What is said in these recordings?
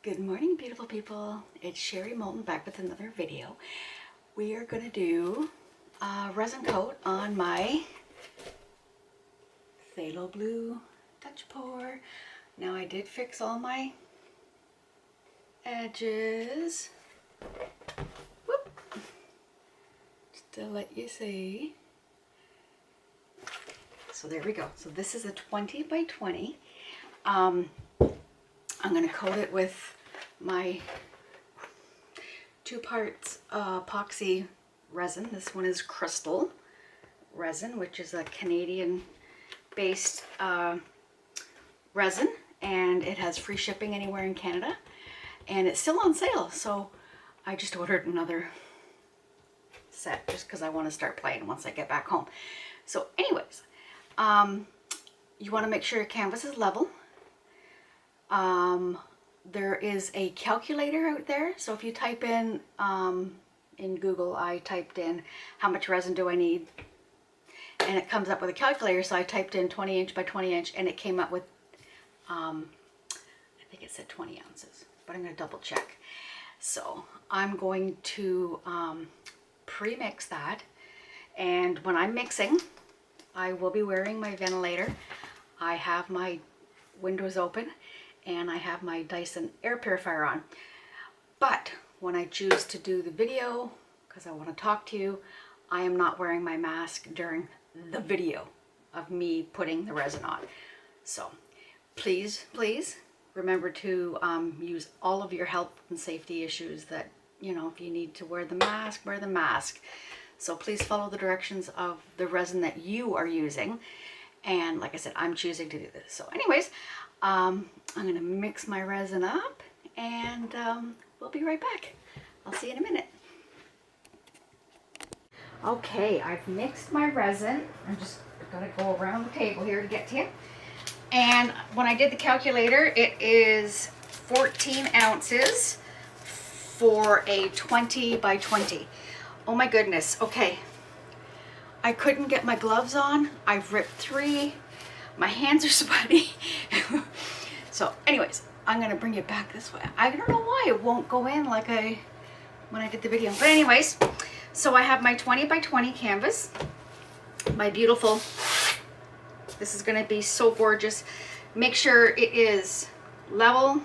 Good morning, beautiful people. It's Sherry Moulton back with another video. We are going to do a resin coat on my Thalo Blue touch pour. Now I did fix all my edges. Whoop. Just to let you see. So there we go. So this is a 20 by 20. I'm going to coat it with my 2 parts epoxy resin. This one is Krystal Resin, which is a Canadian based resin, and it has free shipping anywhere in Canada, and it's still on sale, so I just ordered another set just because I want to start playing once I get back home. So anyways, you want to make sure your canvas is level. There is a calculator out there, so if you type in Google, I typed in how much resin do I need, and it comes up with a calculator. So I typed in 20 inch by 20 inch, and it came up with I think it said 20 ounces, but I'm going to double check. So I'm going to pre-mix that, and when I'm mixing, I will be wearing my ventilator. I have my windows open, and I have my Dyson air purifier on. But when I choose to do the video, because I want to talk to you, I am not wearing my mask during the video of me putting the resin on. So please remember to use all of your health and safety issues that, you know, if you need to wear the mask, wear the mask. So please follow the directions of the resin that you are using. And like I said, I'm choosing to do this. So anyways, I'm going to mix my resin up, and we'll be right back. I'll see you in a minute. Okay, I've mixed my resin. I'm just going to go around the table here to get to you. And when I did the calculator, it is 14 ounces for a 20 by 20. Oh my goodness. Okay. I couldn't get my gloves on. I've ripped 3. My hands are sweaty. So anyways, I'm going to bring it back this way. I don't know why it won't go in like when I did the video. But anyways, so I have my 20 by 20 canvas. My beautiful, this is going to be so gorgeous. Make sure it is level,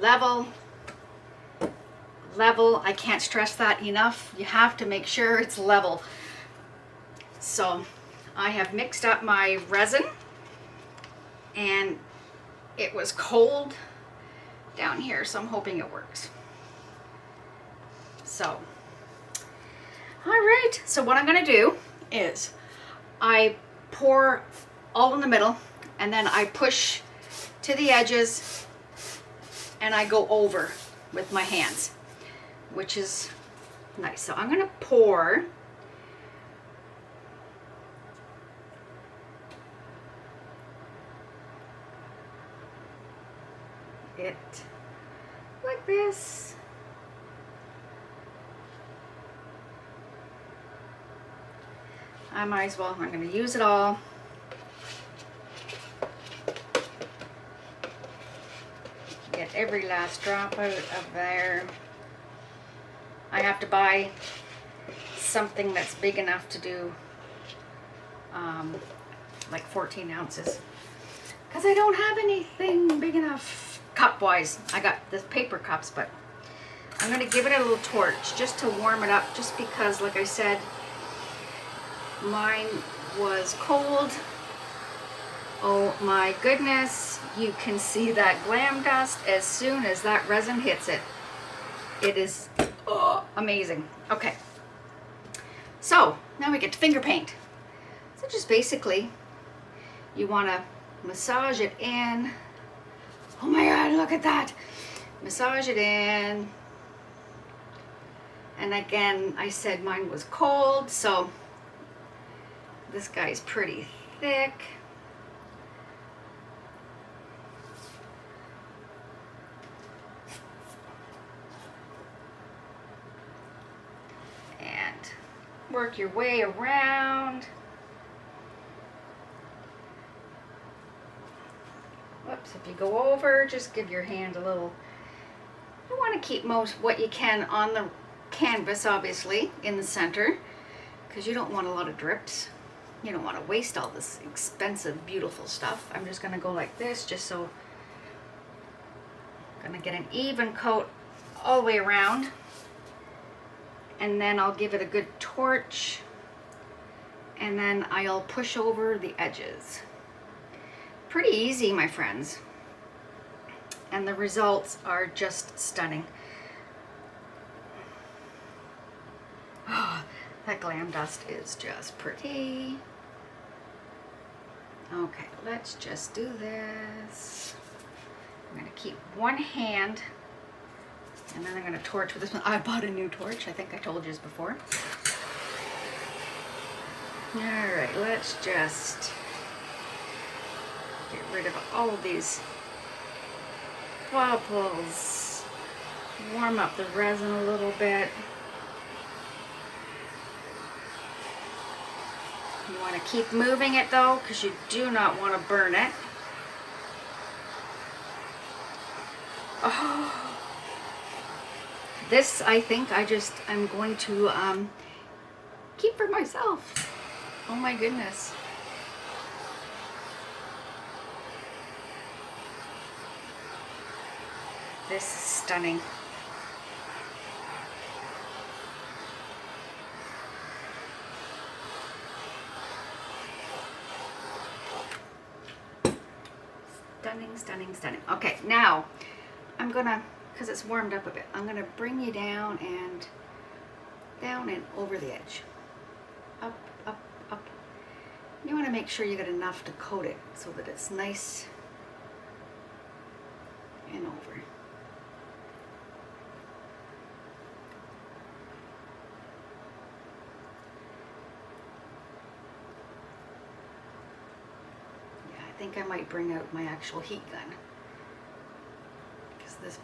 level, level. I can't stress that enough. You have to make sure it's level. So I have mixed up my resin, and it was cold down here, so I'm hoping it works. So, all right, so what I'm gonna do is I pour all in the middle, and then I push to the edges, and I go over with my hands, which is nice. So I'm gonna pour it like this. I might as well, I'm going to use it all. Get every last drop out of there. I have to buy something that's big enough to do like 14 ounces. Because I don't have anything big enough cup wise. I got the paper cups, but I'm going to give it a little torch just to warm it up, just because, like I said, mine was cold. Oh my goodness, you can see that glam dust as soon as that resin hits it. It is amazing. Okay, so now we get to finger paint. So just basically, you want to massage it in. Oh my God, look at that. Massage it in. And again, I said mine was cold, so this guy's pretty thick. And work your way around. Whoops, if If you go over, just give your hand a little, you want to keep most what you can on the canvas, obviously, in the center, because you don't want a lot of drips. You don't want to waste all this expensive, beautiful stuff. I'm just going to go like this, just so I'm going to get an even coat all the way around. And then I'll give it a good torch, and then I'll push over the edges. Pretty easy, my friends. And the results are just stunning. Oh, that glam dust is just pretty. Okay, let's just do this. I'm going to keep one hand, and then I'm going to torch with this one. I bought a new torch. I think I told you this before. All right, let's just get rid of all of these bubbles. Warm up the resin a little bit. You want to keep moving it though, because you do not want to burn it. Oh, this I think I'm going to keep for myself. Oh my goodness. This is stunning. Stunning, stunning, stunning. Okay, now I'm gonna, because it's warmed up a bit, I'm gonna bring you down and over the edge. Up, up, up. You want to make sure you get enough to coat it so that it's nice and over. Yeah, I think I might bring out my actual heat gun, because this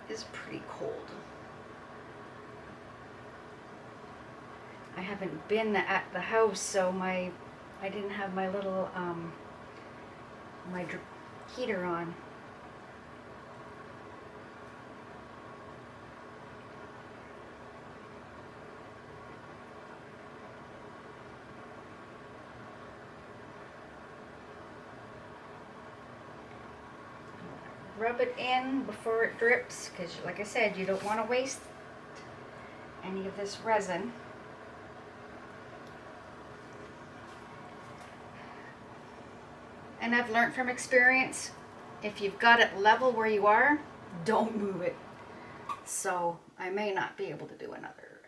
is pretty cold. I haven't been at the house, so I didn't have my little my heater on. Rub it in before it drips, because like I said, you don't want to waste any of this resin. And I've learned from experience, if you've got it level where you are, don't move it. So I may not be able to do another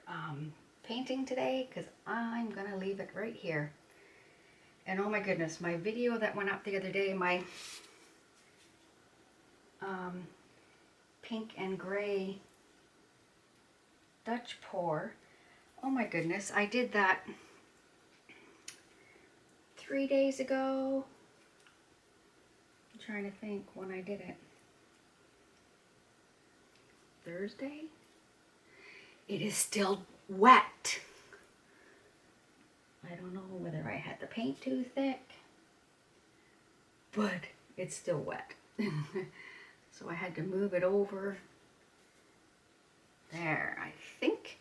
painting today, because I'm gonna leave it right here. And oh my goodness, my video that went up the other day, my pink and gray Dutch pour, oh my goodness, I did that 3 days ago. I'm trying to think when I did it. Thursday? It is still wet. I don't know whether I had the paint too thick, but it's still wet. So I had to move it over. There, I think.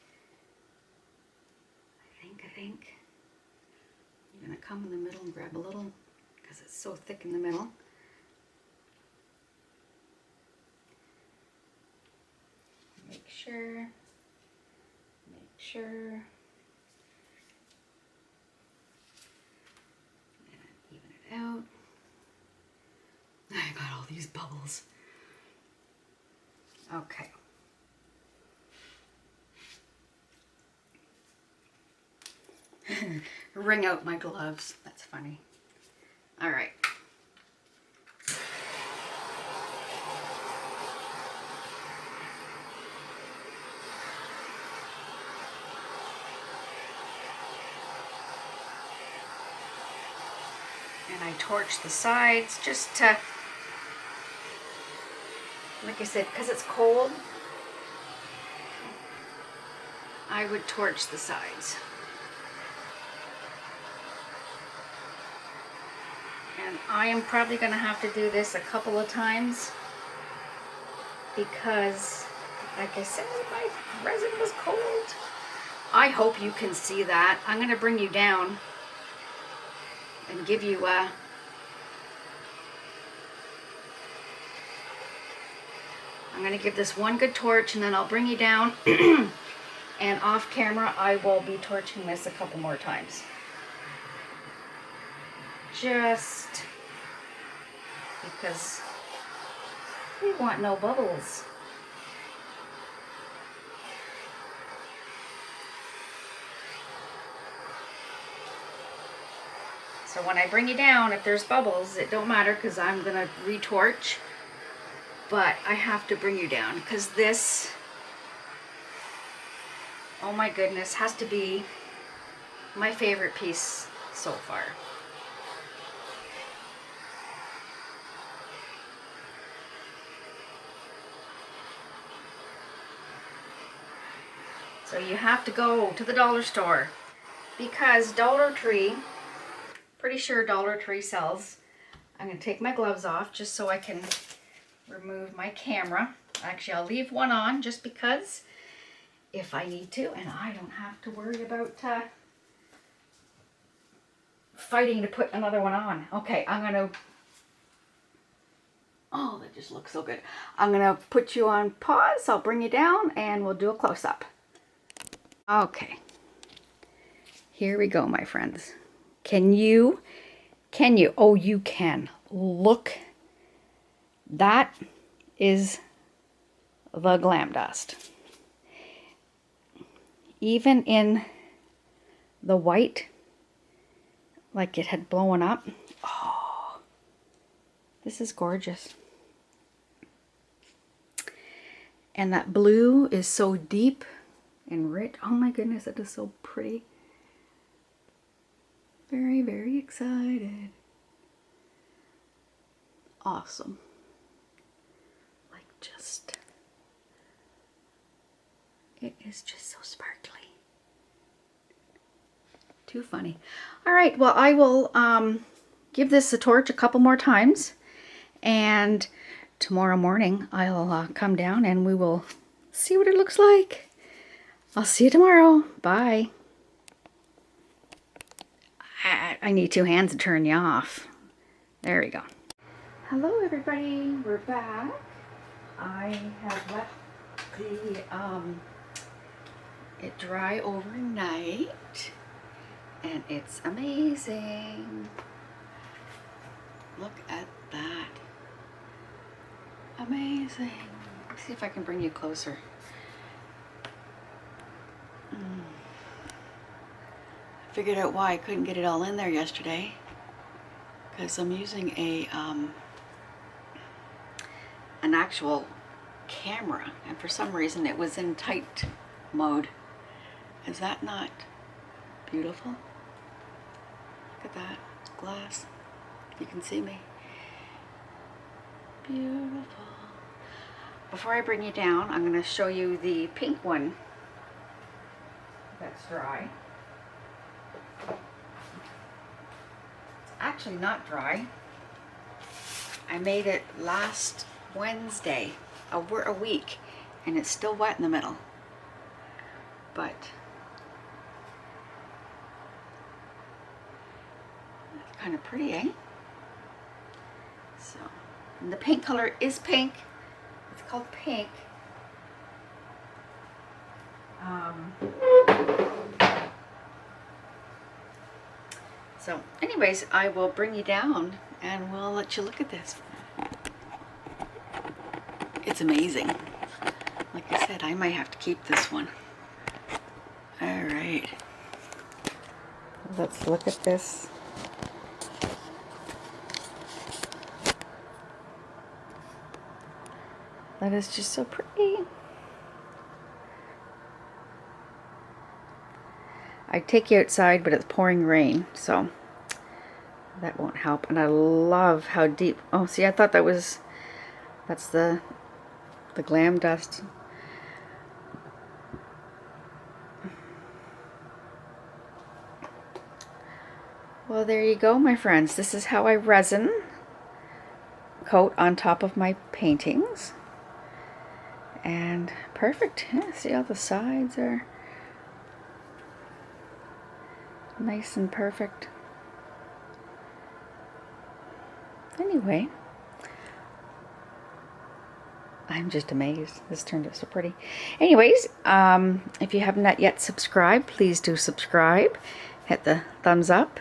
You're gonna come in the middle and grab a little, because it's so thick in the middle. Make sure. And even it out. I got all these bubbles. Okay. Wring out my gloves. That's funny. All right. And I torch the sides just to, like I said, because it's cold, I would torch the sides. And And I am probably going to have to do this a couple of times because, like I said, my resin was cold. I hope you can see that. I'm going to bring you down and give you a... I'm going to give this one good torch and then I'll bring you down and off camera I will be torching this a couple more times. Just because we want no bubbles. So when I bring you down, if there's bubbles, it don't matter because I'm going to retorch. But I have to bring you down because this, oh my goodness, has to be my favorite piece so far. So you have to go to the dollar store because Dollar Tree, pretty sure Dollar Tree sells. I'm going to take my gloves off just so I can remove my camera. Actually, I'll leave one on just because if I need to, and I don't have to worry about fighting to put another one on. Okay, I'm going to... Oh, that just looks so good. I'm going to put you on pause. I'll bring you down and we'll do a close-up. Okay. Here we go, my friends. Can you? Oh, you can. Look. That is the glam dust. Even in the white, like it had blown up. Oh, this is gorgeous. And that blue is so deep and rich. Oh my goodness, it is so pretty. Very, very excited. Awesome. Like just, it is just so sparkly. Too funny. All right, well, I will give this a torch a couple more times, and tomorrow morning I'll come down and we will see what it looks like. I'll see you tomorrow. Bye. I need two hands to turn you off. There we go. Hello everybody, we're back. I have let it dry overnight and it's amazing. Look at that. Amazing. Let's see if I can bring you closer. Figured out why I couldn't get it all in there yesterday, because I'm using an actual camera, and for some reason it was in tight mode. Is that not beautiful? Look at that glass. You can see me. Beautiful. Before I bring you down, I'm going to show you the pink one that's dry. Actually not dry. I made it last Wednesday, a week, and it's still wet in the middle. But it's kind of pretty, eh? So, and the paint color is pink. It's called pink. So anyways, I will bring you down and we'll let you look at this. It's amazing. Like I said, I might have to keep this one. All right. Let's look at this. That is just so pretty. I'd take you outside, but it's pouring rain, so that won't help. And I love how deep. Oh, see, I thought that's the glam dust. Well, So there you go, my friends. This is how I resin coat on top of my paintings. And perfect. Yeah, see how the sides are nice and perfect. Anyway, I'm just amazed. This turned out so pretty. Anyways, if you have not yet subscribed, please do subscribe. Hit the thumbs up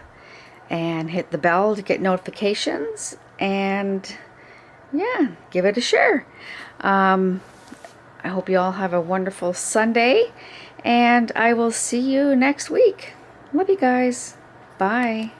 and hit the bell to get notifications. And yeah, give it a share. I hope you all have a wonderful Sunday, and I will see you next week. Love you guys. Bye.